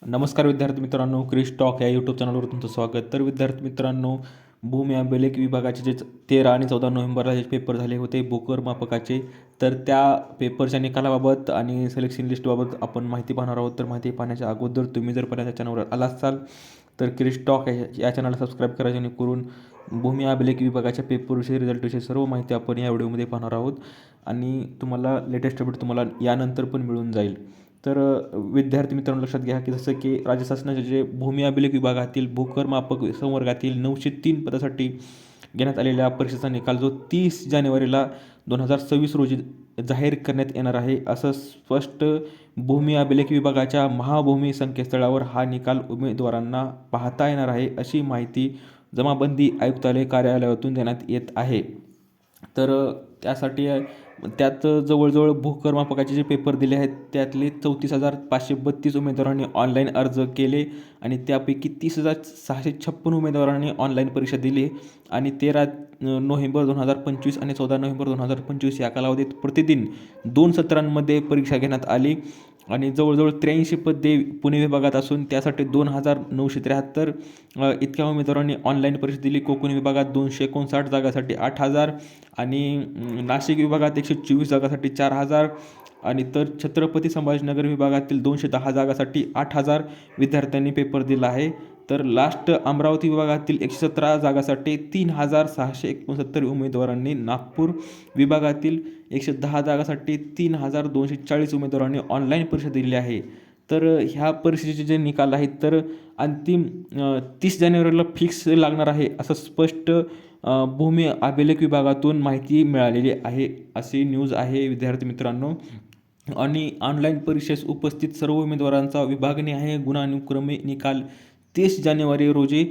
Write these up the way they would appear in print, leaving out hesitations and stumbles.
नमस्कार विद्यार्थी मित्रांनो, क्रिश टॉक या यूट्यूब चॅनलवर तुमचं स्वागत. तर विद्यार्थी मित्रांनो, भूमी अभिलेख विभागाचे जे 13 आणि 14 नोव्हेंबरला जे पेपर झाले होते भूकर मापकाचे, तर त्या पेपरच्या निकालाबाबत आणि सिलेक्शन लिस्टबाबत आपण माहिती पाहणार आहोत. तर माहिती पाहण्याच्या अगोदर तुम्ही जर पहिल्यांदा चॅनलवर आला असाल तर क्रिश टॉक या चॅनलला सबस्क्राईब करा, जेणेकरून भूमी अभिलेख विभागाच्या पेपरविषयी रिझल्टविषयी सर्व माहिती आपण या व्हिडिओमध्ये पाहणार आहोत आणि तुम्हाला लेटेस्ट अपडेट तुम्हाला यानंतर पण मिळून जाईल. तर विद्यार्थी मित्रांनो, लक्षात घ्या की जसं की राज्य शासनाचे जे भूमी अभिलेख विभागातील भूकर मापक संवर्गातील 903 पदासाठी घेण्यात आलेल्या परीक्षेचा निकाल जो 30 जानेवारीला 2026 रोजी जाहीर करण्यात येणार आहे, असं स्पष्ट भूमी अभिलेख विभागाच्या महाभूमी संकेतस्थळावर हा निकाल उमेदवारांना पाहता येणार आहे, अशी माहिती जमाबंदी आयुक्तालय कार्यालयातून देण्यात येत आहे. तर त्यासाठी त्यात जवळजवळ भूकर मापकाचे जे पेपर दिले आहेत त्यातले 34,532 उमेदवारांनी ऑनलाईन अर्ज केले आणि त्यापैकी 30,656 उमेदवारांनी ऑनलाईन परीक्षा दिली आणि 13 नोव्हेंबर 2025 आणि 14 नोव्हेंबर 2025 या कालावधीत प्रतिदिन 2 सत्रांमध्ये परीक्षा घेण्यात आली आणि जवळजवळ 83 पदे पुणे विभागात असून त्यासाठी 2,973 इतक्या उमेदवारांनी ऑनलाईन परीक्षा दिली. कोकण विभागात 259 जागासाठी 8,000 आणि नाशिक विभागात 124 जागासाठी 4,000 आणि तर छत्रपती संभाजीनगर विभागातील 210 जागासाठी 8,000 विद्यार्थ्यांनी पेपर दिला आहे. तर लास्ट अमरावती विभागातील 117 जागासाठी 3,669 उमेदवारांनी, नागपूर विभागातील 110 जागासाठी 3,240 उमेदवारांनी ऑनलाईन परीक्षा दिली आहे. तर ह्या परीक्षेचे जे निकाल आहेत तर अंतिम 30 जानेवारीला फिक्स लागणार आहे, असं स्पष्ट भूमी अभिलेख विभागातून माहिती मिळालेली आहे, अशी न्यूज आहे विद्यार्थी मित्रांनो. आणि ऑनलाईन परीक्षेस उपस्थित सर्व उमेदवारांचा विभागनिहाय गुणानुक्रमे निकाल 30 जानेवारी रोजी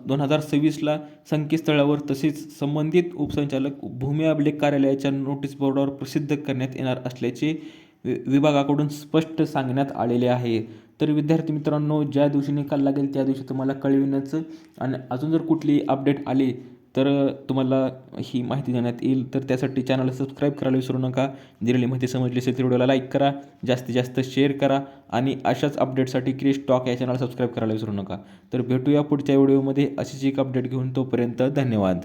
2026ला संकेतस्थळावर तसेच संबंधित उपसंचालक भूमी अभिलेख कार्यालयाच्या नोटीस बोर्डावर प्रसिद्ध करण्यात येणार असल्याचे विभागाकडून स्पष्ट सांगण्यात आलेले आहे. तर विद्यार्थी मित्रांनो, ज्या दिवशी निकाल लागेल त्या दिवशी तुम्हाला कळविण्याचं आणि अजून जर कुठली अपडेट आली तर तुम्हाला ही माहिती देण्यात येईल. तर त्यासाठी चॅनलला सबस्क्राईब करायला विसरू नका. दिलेली माहिती समजली असेल तर व्हिडिओला लाईक करा, जास्तीत जास्त शेअर करा आणि अशाच अपडेटसाठी क्रिश टॉक या चॅनलला सबस्क्राईब करायला विसरू नका. तर भेटूया पुढच्या व्हिडिओमध्ये अशीच एक अपडेट घेऊन. तोपर्यंत धन्यवाद.